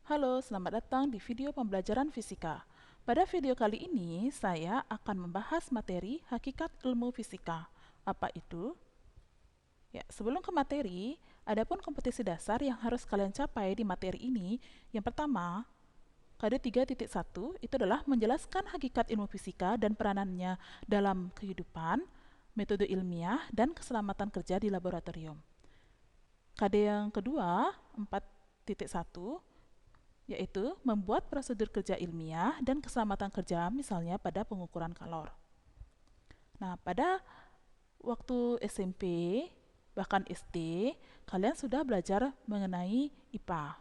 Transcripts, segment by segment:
Halo, selamat datang di video pembelajaran fisika. Pada video kali ini, saya akan membahas materi hakikat ilmu fisika. Apa itu? Ya, sebelum ke materi, ada pun kompetisi dasar yang harus kalian capai di materi ini. Yang pertama, KD 3.1 itu adalah menjelaskan hakikat ilmu fisika dan peranannya dalam kehidupan, metode ilmiah, dan keselamatan kerja di laboratorium. KD yang kedua, 4.1, yaitu membuat prosedur kerja ilmiah dan keselamatan kerja misalnya pada pengukuran kalor. Nah, pada waktu SMP, bahkan SD, kalian sudah belajar mengenai IPA.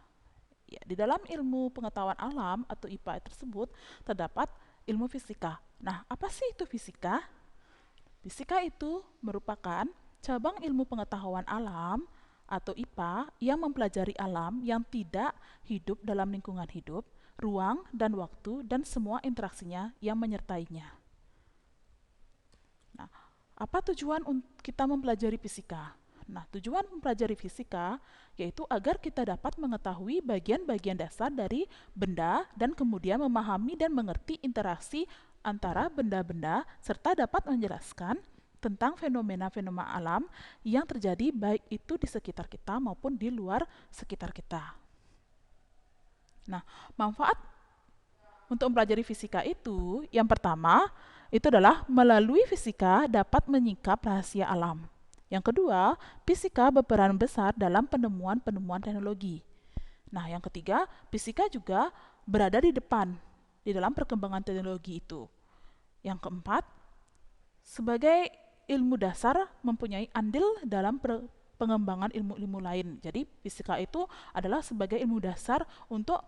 Ya, di dalam ilmu pengetahuan alam atau IPA tersebut terdapat ilmu fisika. Nah, apa sih itu fisika? Fisika itu merupakan cabang ilmu pengetahuan alam atau IPA yang mempelajari alam yang tidak hidup dalam lingkungan hidup, ruang dan waktu, dan semua interaksinya yang menyertainya. Nah, apa tujuan kita mempelajari fisika? Nah, tujuan mempelajari fisika yaitu agar kita dapat mengetahui bagian-bagian dasar dari benda dan kemudian memahami dan mengerti interaksi antara benda-benda serta dapat menjelaskan tentang fenomena-fenomena alam yang terjadi baik itu di sekitar kita maupun di luar sekitar kita. Nah, manfaat untuk mempelajari fisika itu yang pertama itu adalah melalui fisika dapat menyingkap rahasia alam. Yang kedua, fisika berperan besar dalam penemuan-penemuan teknologi. Nah, yang ketiga, fisika juga berada di depan di dalam perkembangan teknologi itu. Yang keempat, sebagai ilmu dasar mempunyai andil dalam pengembangan ilmu-ilmu lain. Jadi, fisika itu adalah sebagai ilmu dasar untuk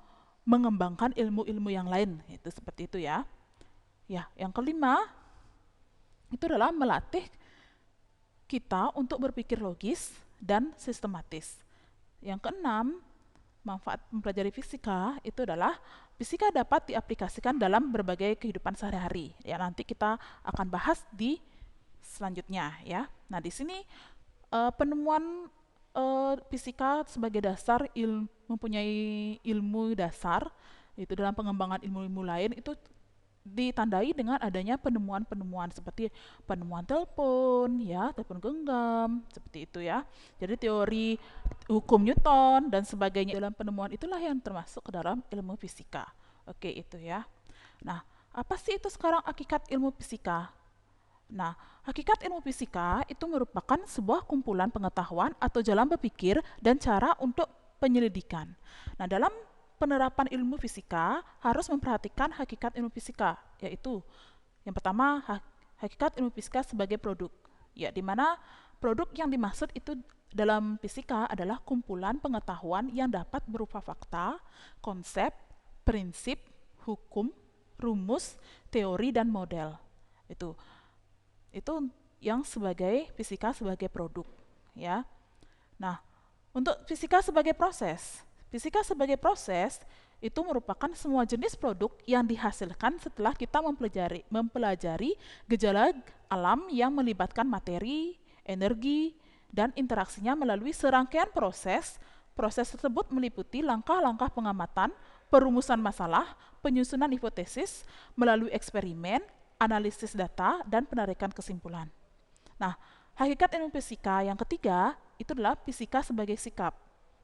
mengembangkan ilmu-ilmu yang lain. Itu seperti itu ya. Ya, yang kelima, itu adalah melatih kita untuk berpikir logis dan sistematis. Yang keenam, manfaat mempelajari fisika itu adalah fisika dapat diaplikasikan dalam berbagai kehidupan sehari-hari. Ya, nanti kita akan bahas di selanjutnya ya. Nah, di sini penemuan fisika sebagai dasar mempunyai ilmu dasar itu dalam pengembangan ilmu-ilmu lain itu ditandai dengan adanya penemuan-penemuan seperti penemuan telepon ya, telepon genggam seperti itu ya. Jadi teori hukum Newton dan sebagainya dalam penemuan itulah yang termasuk ke dalam ilmu fisika. Oke, itu ya. Nah, apa sih itu sekarang hakikat ilmu fisika? Nah, hakikat ilmu fisika itu merupakan sebuah kumpulan pengetahuan atau jalan berpikir dan cara untuk penyelidikan. Nah, dalam penerapan ilmu fisika harus memperhatikan hakikat ilmu fisika, yaitu yang pertama hakikat ilmu fisika sebagai produk. Ya, di mana produk yang dimaksud itu dalam fisika adalah kumpulan pengetahuan yang dapat berupa fakta, konsep, prinsip, hukum, rumus, teori dan model. Itu yang sebagai fisika sebagai produk, ya. Nah, untuk fisika sebagai proses. Fisika sebagai proses itu merupakan semua jenis produk yang dihasilkan setelah kita mempelajari gejala alam yang melibatkan materi, energi, dan interaksinya melalui serangkaian proses. Proses tersebut meliputi langkah-langkah pengamatan, perumusan masalah, penyusunan hipotesis, melalui eksperimen, analisis data, dan penarikan kesimpulan. Nah, hakikat ilmu fisika yang ketiga itu adalah fisika sebagai sikap,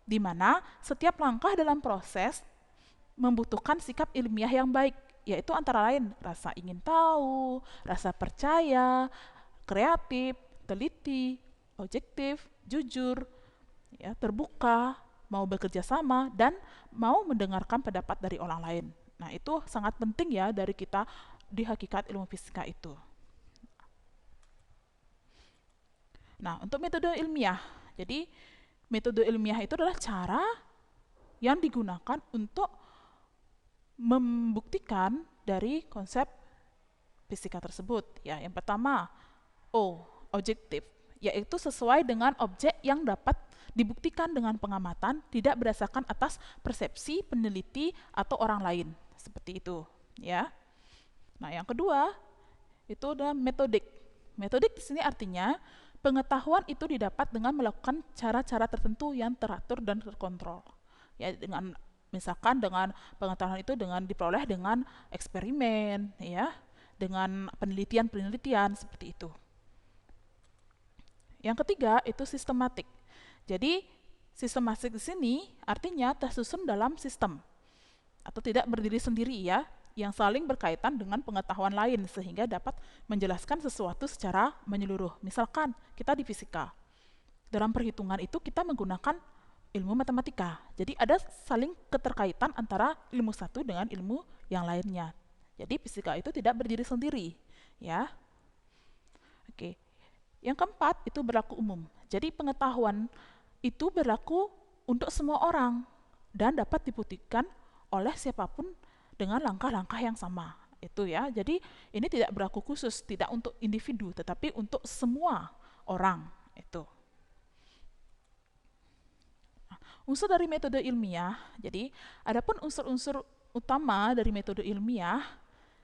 di mana setiap langkah dalam proses membutuhkan sikap ilmiah yang baik, yaitu antara lain rasa ingin tahu, rasa percaya, kreatif, teliti, objektif, jujur, ya, terbuka, mau bekerja sama, dan mau mendengarkan pendapat dari orang lain. Nah, itu sangat penting ya dari kita di hakikat ilmu fisika itu. Nah, untuk metode ilmiah. Jadi, metode ilmiah itu adalah cara yang digunakan untuk membuktikan dari konsep fisika tersebut. Ya, yang pertama, objektif, yaitu sesuai dengan objek yang dapat dibuktikan dengan pengamatan, tidak berdasarkan atas persepsi peneliti atau orang lain. Seperti itu, ya. Nah, yang kedua, itu adalah metodik. Metodik di sini artinya pengetahuan itu didapat dengan melakukan cara-cara tertentu yang teratur dan terkontrol. Ya, dengan Misalkan dengan pengetahuan itu dengan diperoleh dengan eksperimen, ya, dengan penelitian-penelitian seperti itu. Yang ketiga itu sistematik. Jadi sistematik di sini artinya tersusun dalam sistem atau tidak berdiri sendiri, ya, yang saling berkaitan dengan pengetahuan lain sehingga dapat menjelaskan sesuatu secara menyeluruh. Misalkan kita di fisika, dalam perhitungan itu kita menggunakan ilmu matematika. Jadi ada saling keterkaitan antara ilmu satu dengan ilmu yang lainnya. Jadi fisika itu tidak berdiri sendiri, ya. Oke. Yang keempat itu berlaku umum. Jadi pengetahuan itu berlaku untuk semua orang dan dapat dibuktikan oleh siapapun dengan langkah-langkah yang sama. Itu, ya. Jadi ini tidak berlaku khusus, tidak untuk individu, tetapi untuk semua orang. Itu. Unsur dari metode ilmiah. Jadi, adapun unsur-unsur utama dari metode ilmiah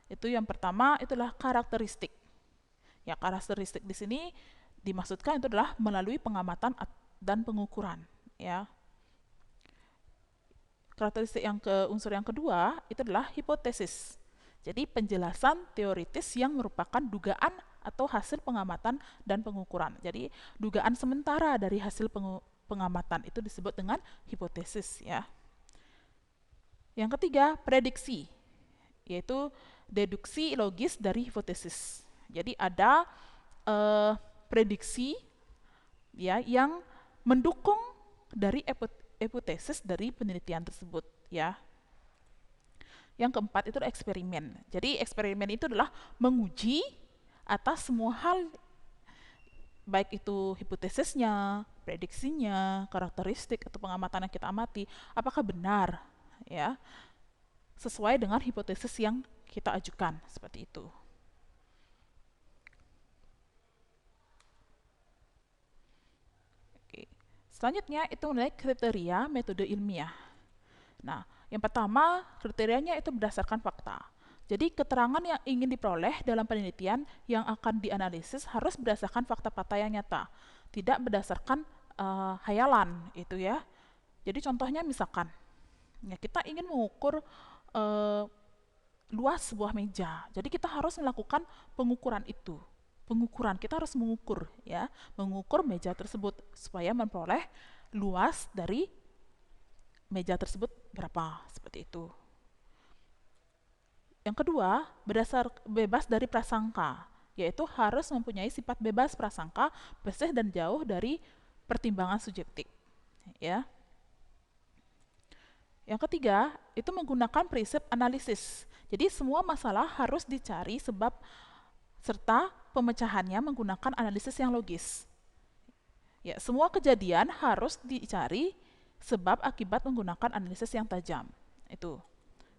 itu yang pertama itulah karakteristik. Ya, karakteristik di sini dimaksudkan itu adalah melalui pengamatan dan pengukuran, ya. Karakteristik unsur yang kedua itu adalah hipotesis. Jadi penjelasan teoritis yang merupakan dugaan atau hasil pengamatan dan pengukuran. Jadi dugaan sementara dari hasil pengamatan itu disebut dengan hipotesis, ya. Yang ketiga, prediksi, yaitu deduksi logis dari hipotesis. Jadi ada prediksi, ya, yang mendukung dari hipotesis dari penelitian tersebut, ya. Yang keempat itu eksperimen. Jadi eksperimen itu adalah menguji atas semua hal, baik itu hipotesisnya, prediksinya, karakteristik atau pengamatan yang kita amati, apakah benar, ya, sesuai dengan hipotesis yang kita ajukan, seperti itu. Oke. Selanjutnya itu mengenai kriteria metode ilmiah. Nah, yang pertama kriterianya itu berdasarkan fakta. Jadi keterangan yang ingin diperoleh dalam penelitian yang akan dianalisis harus berdasarkan fakta-fakta yang nyata, tidak berdasarkan hayalan, itu, ya. Jadi contohnya misalkan, ya, kita ingin mengukur luas sebuah meja, jadi kita harus melakukan pengukuran itu. Pengukuran kita harus mengukur, ya, mengukur meja tersebut supaya memperoleh luas dari meja tersebut berapa, seperti itu. Yang kedua, bebas dari prasangka, yaitu harus mempunyai sifat bebas prasangka, bersih dan jauh dari pertimbangan subjektif, ya. Yang ketiga, itu menggunakan prinsip analisis. Jadi semua masalah harus dicari sebab serta pemecahannya menggunakan analisis yang logis. Ya, semua kejadian harus dicari sebab akibat menggunakan analisis yang tajam. Itu.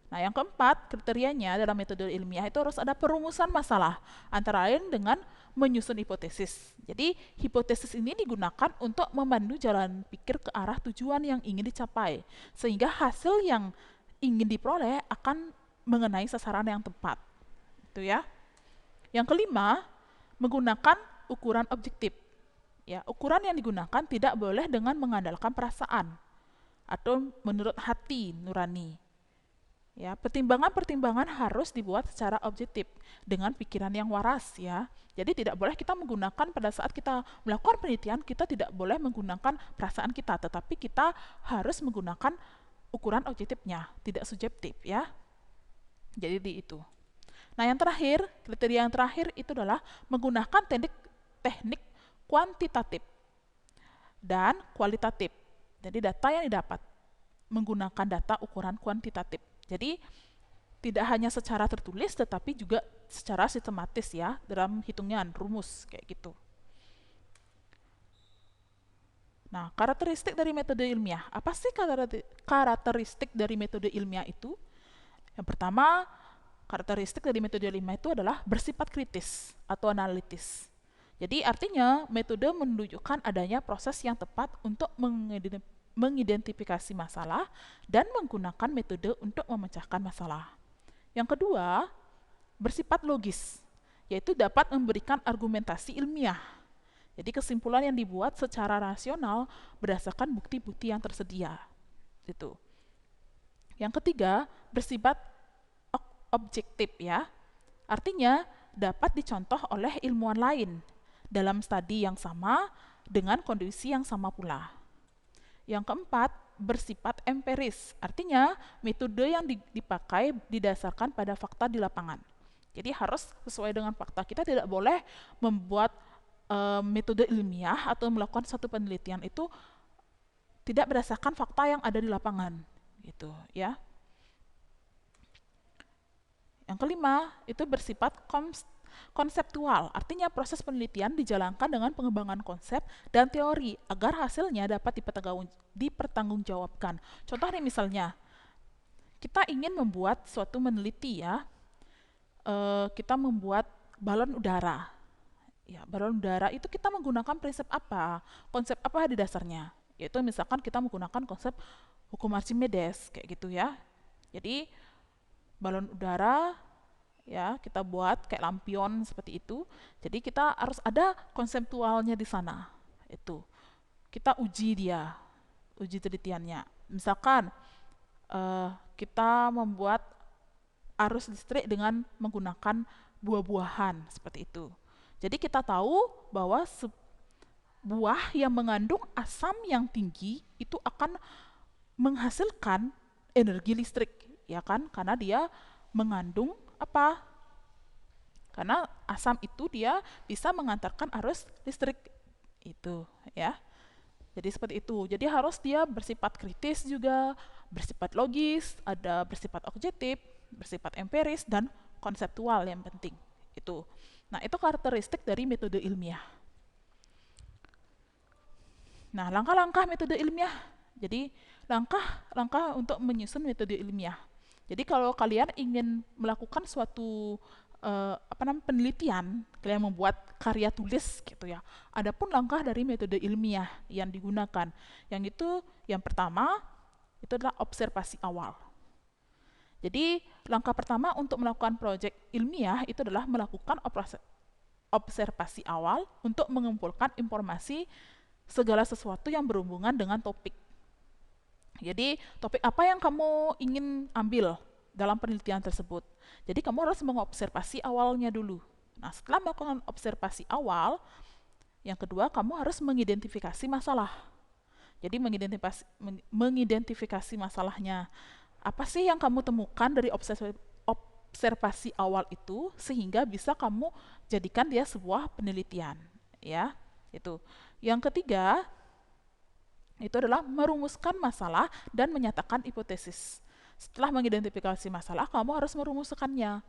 Nah, yang keempat, kriterianya dalam metode ilmiah itu harus ada perumusan masalah, antara lain dengan menyusun hipotesis. Jadi, hipotesis ini digunakan untuk memandu jalan pikir ke arah tujuan yang ingin dicapai, sehingga hasil yang ingin diperoleh akan mengenai sasaran yang tepat. Itu, ya. Yang kelima, menggunakan ukuran objektif. Ya, ukuran yang digunakan tidak boleh dengan mengandalkan perasaan atau menurut hati nurani. Ya, pertimbangan-pertimbangan harus dibuat secara objektif dengan pikiran yang waras, ya. Jadi tidak boleh kita menggunakan pada saat kita melakukan penelitian, kita tidak boleh menggunakan perasaan kita, tetapi kita harus menggunakan ukuran objektifnya, tidak subjektif, ya. Jadi itu. Nah, yang terakhir, kriteria yang terakhir itu adalah menggunakan teknik kuantitatif dan kualitatif. Jadi data yang didapat menggunakan data ukuran kuantitatif. Jadi tidak hanya secara tertulis tetapi juga secara sistematis, ya, dalam hitungan rumus kayak gitu. Nah, karakteristik dari metode ilmiah. Apa sih karakteristik dari metode ilmiah itu? Yang pertama, karakteristik dari metode ilmiah itu adalah bersifat kritis atau analitis. Jadi artinya metode menunjukkan adanya proses yang tepat untuk mengidentifikasi masalah dan menggunakan metode untuk memecahkan masalah. Yang kedua, bersifat logis, yaitu dapat memberikan argumentasi ilmiah. Jadi kesimpulan yang dibuat secara rasional berdasarkan bukti-bukti yang tersedia. Itu. Yang ketiga, bersifat objektif ya. Artinya dapat dicontoh oleh ilmuwan lain dalam studi yang sama dengan kondisi yang sama pula. Yang keempat, bersifat empiris. Artinya metode yang dipakai didasarkan pada fakta di lapangan. Jadi harus sesuai dengan fakta. Kita tidak boleh membuat metode ilmiah atau melakukan satu penelitian itu tidak berdasarkan fakta yang ada di lapangan, gitu ya. Yang kelima, itu bersifat konseptual, artinya proses penelitian dijalankan dengan pengembangan konsep dan teori agar hasilnya dapat dipertanggungjawabkan. Contoh nih misalnya, kita ingin membuat suatu meneliti ya, kita membuat balon udara. Ya, balon udara itu kita menggunakan prinsip apa? Konsep apa di dasarnya? Yaitu misalkan kita menggunakan konsep hukum Archimedes kayak gitu ya. Jadi balon udara ya kita buat kayak lampion seperti itu. Jadi kita harus ada konseptualnya di sana. Itu kita uji dia, uji telitiannya. Misalkan kita membuat arus listrik dengan menggunakan buah-buahan seperti itu. Jadi kita tahu bahwa buah yang mengandung asam yang tinggi itu akan menghasilkan energi listrik, ya kan? Karena dia mengandung apa? Karena asam itu dia bisa mengantarkan arus listrik itu, ya. Jadi seperti itu. Jadi harus dia bersifat kritis juga, bersifat logis, ada bersifat objektif, bersifat empiris dan konseptual yang penting. Itu. Nah, itu karakteristik dari metode ilmiah. Nah, langkah-langkah metode ilmiah. Jadi, langkah-langkah untuk menyusun metode ilmiah. Jadi, kalau kalian ingin melakukan suatu penelitian, kalian membuat karya tulis gitu ya. Adapun langkah dari metode ilmiah yang digunakan, yang itu yang pertama itu adalah observasi awal. Jadi, langkah pertama untuk melakukan proyek ilmiah itu adalah melakukan observasi awal untuk mengumpulkan informasi segala sesuatu yang berhubungan dengan topik. Jadi, topik apa yang kamu ingin ambil dalam penelitian tersebut. Jadi, kamu harus mengobservasi awalnya dulu. Nah, setelah melakukan observasi awal, yang kedua, kamu harus mengidentifikasi masalah. Jadi, mengidentifikasi masalahnya. Apa sih yang kamu temukan dari observasi awal itu sehingga bisa kamu jadikan dia sebuah penelitian, ya. Itu. Yang ketiga, itu adalah merumuskan masalah dan menyatakan hipotesis. Setelah mengidentifikasi masalah, kamu harus merumuskannya,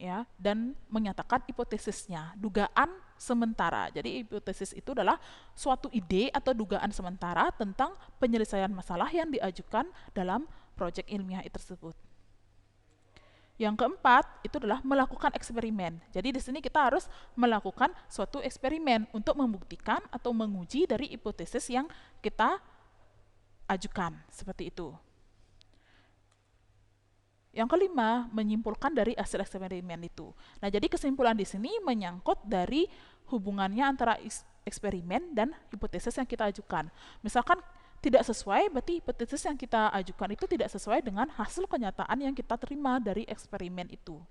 ya, dan menyatakan hipotesisnya, dugaan sementara. Jadi hipotesis itu adalah suatu ide atau dugaan sementara tentang penyelesaian masalah yang diajukan dalam proyek ilmiah tersebut. Yang keempat, itu adalah melakukan eksperimen. Jadi di sini kita harus melakukan suatu eksperimen untuk membuktikan atau menguji dari hipotesis yang kita ajukan, seperti itu. Yang kelima, menyimpulkan dari hasil eksperimen itu. Nah, jadi kesimpulan di sini menyangkut dari hubungannya antara eksperimen dan hipotesis yang kita ajukan. Misalkan tidak sesuai, berarti hipotesis yang kita ajukan itu tidak sesuai dengan hasil kenyataan yang kita terima dari eksperimen itu.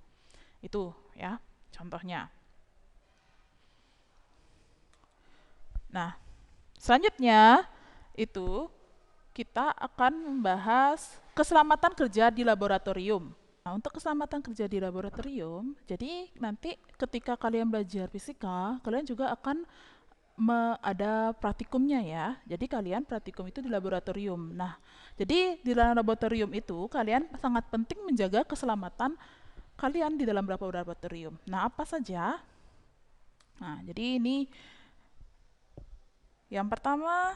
Itu ya, contohnya. Nah, selanjutnya itu kita akan membahas keselamatan kerja di laboratorium. Nah, untuk keselamatan kerja di laboratorium, jadi nanti ketika kalian belajar fisika, kalian juga akan ada praktikumnya ya. Jadi kalian praktikum itu di laboratorium. Nah, jadi di dalam laboratorium itu kalian sangat penting menjaga keselamatan kalian di dalam laboratorium. Nah, apa saja? Nah, jadi ini yang pertama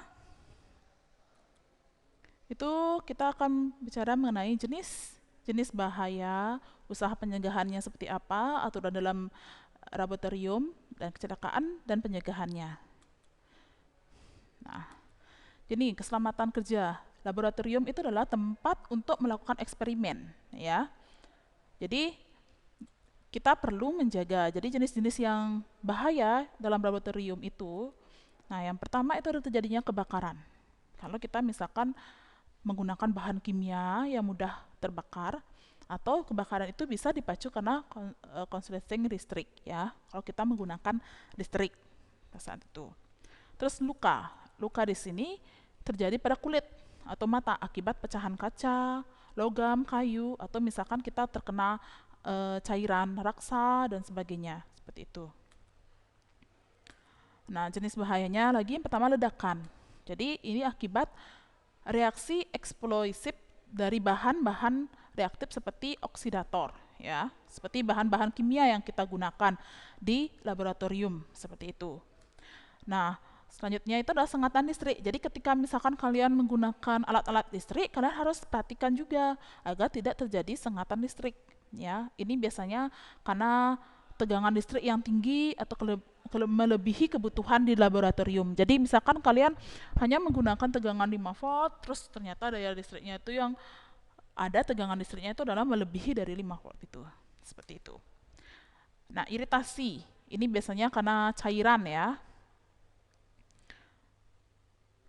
itu kita akan bicara mengenai jenis bahaya, usaha pencegahannya seperti apa, aturan dalam laboratorium dan kecelakaan dan pencegahannya. Nah, jadi keselamatan kerja laboratorium itu adalah tempat untuk melakukan eksperimen, ya. Jadi kita perlu menjaga. Jadi jenis-jenis yang bahaya dalam laboratorium itu, nah yang pertama itu ada terjadinya kebakaran. Kalau kita misalkan menggunakan bahan kimia yang mudah terbakar, atau kebakaran itu bisa dipacu karena konsleting listrik ya, kalau kita menggunakan listrik pada saat itu. Terus luka. Luka di sini terjadi pada kulit atau mata akibat pecahan kaca, logam, kayu, atau misalkan kita terkena cairan raksa dan sebagainya, seperti itu. Nah, jenis bahayanya lagi yang pertama ledakan. Jadi ini akibat reaksi eksplosif dari bahan-bahan reaktif seperti oksidator ya, seperti bahan-bahan kimia yang kita gunakan di laboratorium seperti itu. Nah, selanjutnya itu adalah sengatan listrik. Jadi ketika misalkan kalian menggunakan alat-alat listrik, kalian harus perhatikan juga agar tidak terjadi sengatan listrik ya. Ini biasanya karena tegangan listrik yang tinggi atau melebihi kebutuhan di laboratorium. Jadi misalkan kalian hanya menggunakan tegangan 5 volt, terus ternyata daya listriknya itu yang ada tegangan listriknya itu adalah melebihi dari 5 volt itu. Seperti itu. Nah, iritasi. Ini biasanya karena cairan ya.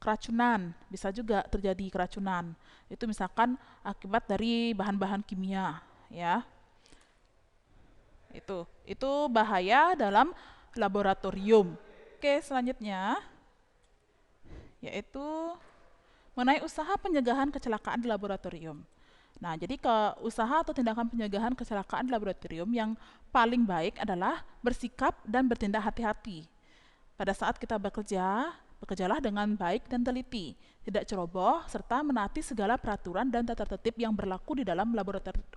Keracunan, bisa juga terjadi keracunan. Itu misalkan akibat dari bahan-bahan kimia ya. Itu bahaya dalam laboratorium. Oke, selanjutnya yaitu mengenai usaha pencegahan kecelakaan di laboratorium. Nah, jadi ke usaha atau tindakan pencegahan kecelakaan di laboratorium yang paling baik adalah bersikap dan bertindak hati-hati. Pada saat kita bekerja, bekerjalah dengan baik dan teliti, tidak ceroboh, serta menaati segala peraturan dan tata tertib yang berlaku di dalam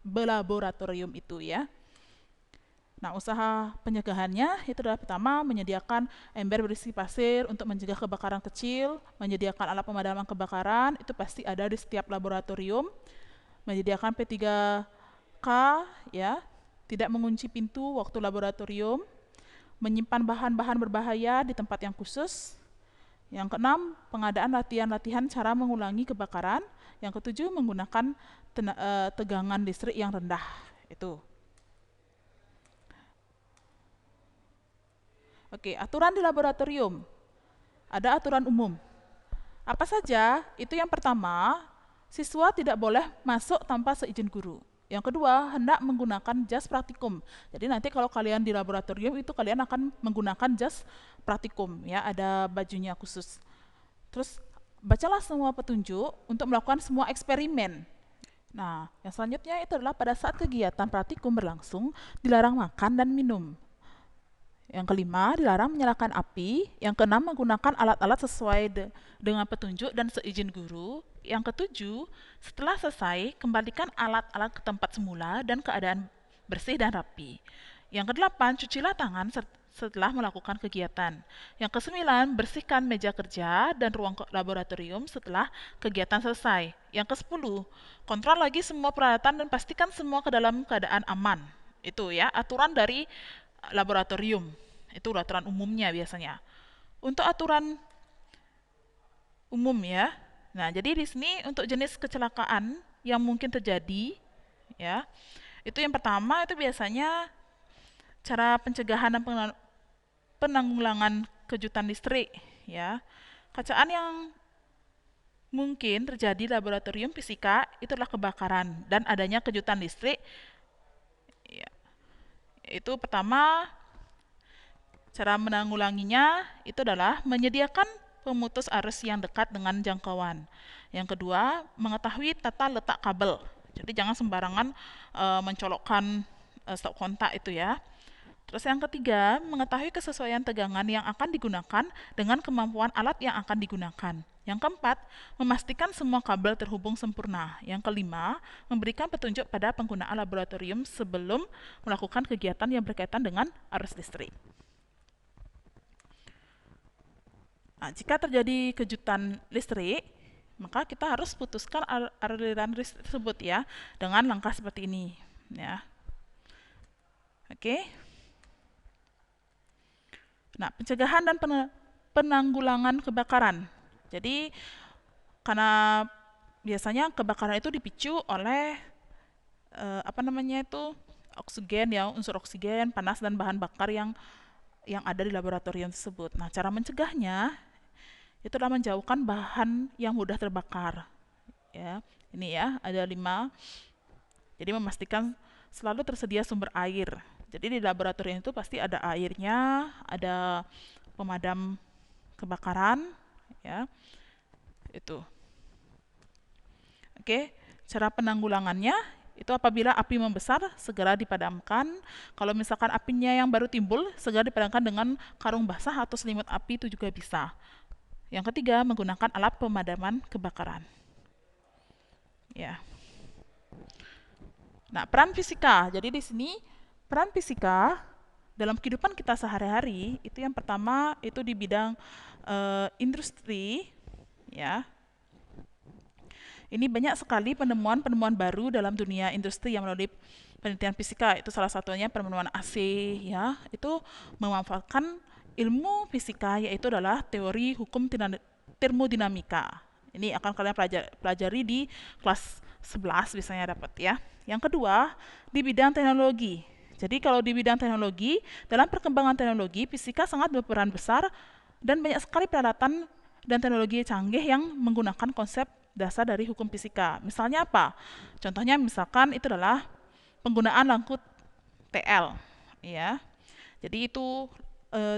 laboratorium itu ya. Nah, usaha pencegahannya itu adalah pertama menyediakan ember berisi pasir untuk mencegah kebakaran kecil, menyediakan alat pemadaman kebakaran, itu pasti ada di setiap laboratorium, menyediakan P3K ya, tidak mengunci pintu waktu laboratorium, menyimpan bahan-bahan berbahaya di tempat yang khusus. Yang keenam, pengadaan latihan-latihan cara mengulangi kebakaran. Yang ketujuh, menggunakan tegangan listrik yang rendah. Itu. Oke, aturan di laboratorium. Ada aturan umum. Apa saja? Itu yang pertama, siswa tidak boleh masuk tanpa seizin guru. Yang kedua, hendak menggunakan jas praktikum. Jadi nanti kalau kalian di laboratorium itu kalian akan menggunakan jas praktikum ya, ada bajunya khusus. Terus bacalah semua petunjuk untuk melakukan semua eksperimen. Nah, yang selanjutnya itu adalah pada saat kegiatan praktikum berlangsung dilarang makan dan minum. Yang kelima, dilarang menyalakan api. Yang keenam, menggunakan alat-alat sesuai dengan petunjuk dan seizin guru. Yang ketujuh, setelah selesai, kembalikan alat-alat ke tempat semula dan keadaan bersih dan rapi. Yang kedelapan, cucilah tangan setelah melakukan kegiatan. Yang kesembilan, bersihkan meja kerja dan ruang laboratorium setelah kegiatan selesai. Yang kesepuluh, kontrol lagi semua peralatan dan pastikan semua ke dalam keadaan aman. Itu ya, aturan dari laboratorium. Itu aturan umumnya biasanya. Untuk aturan umum ya. Nah, jadi di sini untuk jenis kecelakaan yang mungkin terjadi ya. Itu yang pertama itu biasanya cara pencegahan dan penanggulangan kejutan listrik ya. Kecelakaan yang mungkin terjadi di laboratorium fisika itulah kebakaran dan adanya kejutan listrik. Ya. Itu pertama, cara menanggulanginya itu adalah menyediakan pemutus arus yang dekat dengan jangkauan. Yang kedua, mengetahui tata letak kabel. Jadi jangan sembarangan mencolokkan stop kontak itu ya. Terus yang ketiga, mengetahui kesesuaian tegangan yang akan digunakan dengan kemampuan alat yang akan digunakan. Yang keempat, memastikan semua kabel terhubung sempurna. Yang kelima, memberikan petunjuk pada penggunaan laboratorium sebelum melakukan kegiatan yang berkaitan dengan arus listrik. Nah, jika terjadi kejutan listrik, maka kita harus putuskan aliran listrik tersebut ya, dengan langkah seperti ini. Ya. Oke. Nah, pencegahan dan penanggulangan kebakaran. Jadi karena biasanya kebakaran itu dipicu oleh oksigen ya, unsur oksigen, panas dan bahan bakar yang ada di laboratorium tersebut. Nah, cara mencegahnya itu adalah menjauhkan bahan yang mudah terbakar. Ya, ini ya ada 5 Jadi memastikan selalu tersedia sumber air. Jadi di laboratorium itu pasti ada airnya, ada pemadam kebakaran, ya. Itu. Oke, cara penanggulangannya itu apabila api membesar segera dipadamkan. Kalau misalkan apinya yang baru timbul, segera dipadamkan dengan karung basah atau selimut api, itu juga bisa. Yang ketiga, menggunakan alat pemadaman kebakaran. Ya. Nah, peran fisika. Jadi di sini peran fisika dalam kehidupan kita sehari-hari itu yang pertama itu di bidang industri, ya. Ini banyak sekali penemuan-penemuan baru dalam dunia industri yang melalui penelitian fisika. Itu salah satunya penemuan AC, ya. Itu memanfaatkan ilmu fisika, yaitu adalah teori hukum termodinamika. Ini akan kalian pelajari di kelas 11 biasanya dapat, ya. Yang kedua, di bidang teknologi. Jadi kalau di bidang teknologi, dalam perkembangan teknologi, fisika sangat berperan besar dan banyak sekali peralatan dan teknologi canggih yang menggunakan konsep dasar dari hukum fisika. Misalnya apa? Contohnya misalkan itu adalah penggunaan lampu TL, ya. Jadi itu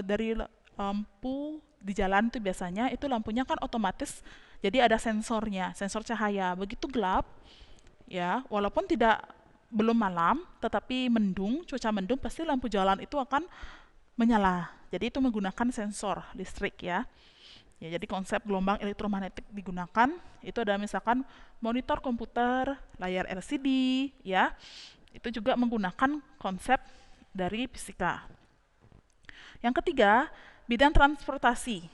dari lampu di jalan itu biasanya itu lampunya kan otomatis, jadi ada sensornya, sensor cahaya. Begitu gelap, ya, walaupun belum malam, tetapi mendung, cuaca mendung, pasti lampu jalan itu akan menyala. Jadi itu menggunakan sensor listrik, ya. Ya, jadi konsep gelombang elektromagnetik digunakan itu ada misalkan monitor komputer, layar LCD, ya. Itu juga menggunakan konsep dari fisika. Yang ketiga, bidang transportasi.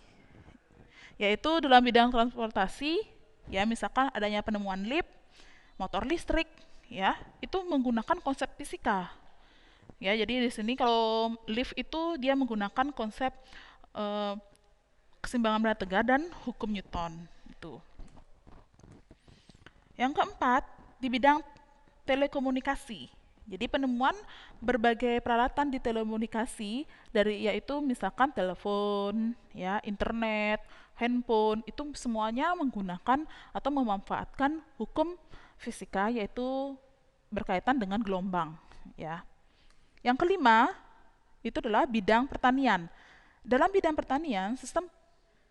Yaitu dalam bidang transportasi, ya, misalkan adanya penemuan lift, motor listrik, ya, itu menggunakan konsep fisika. Ya, jadi di sini kalau lift itu dia menggunakan konsep keseimbangan benda tegak dan hukum Newton itu. Yang keempat, di bidang telekomunikasi. Jadi penemuan berbagai peralatan di telekomunikasi dari yaitu misalkan telepon, ya, internet, handphone, itu semuanya menggunakan atau memanfaatkan hukum fisika yaitu berkaitan dengan gelombang, ya. Yang kelima, itu adalah bidang pertanian. Dalam bidang pertanian, sistem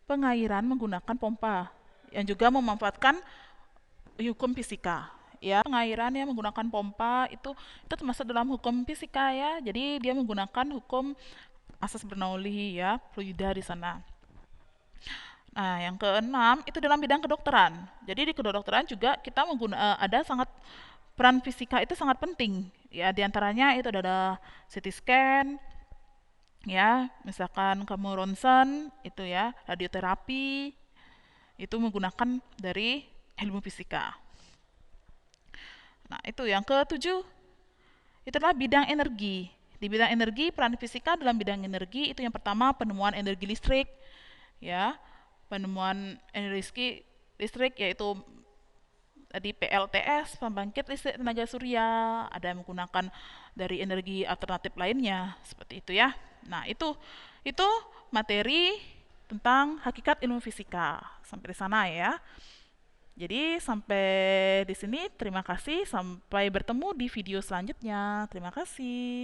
pengairan menggunakan pompa yang juga memanfaatkan hukum fisika, ya. Pengairan yang menggunakan pompa itu termasuk dalam hukum fisika, ya. Jadi dia menggunakan hukum asas Bernoulli, ya, fluida di sana. Nah, yang keenam itu dalam bidang kedokteran. Jadi di kedokteran juga kita ada sangat peran fisika itu sangat penting, ya. Di antaranya itu ada CT scan, ya, misalkan kamu ronsen itu, ya, radioterapi itu menggunakan dari ilmu fisika. Nah, itu yang ketujuh itu adalah bidang energi. Di bidang energi, peran fisika dalam bidang energi itu yang pertama penemuan energi listrik, ya, penemuan energi listrik yaitu tadi PLTS, pembangkit listrik tenaga surya, ada yang menggunakan dari energi alternatif lainnya, seperti itu, ya. Nah, itu materi tentang hakikat ilmu fisika. Sampai di sana, ya. Jadi sampai di sini, terima kasih. Sampai bertemu di video selanjutnya. Terima kasih.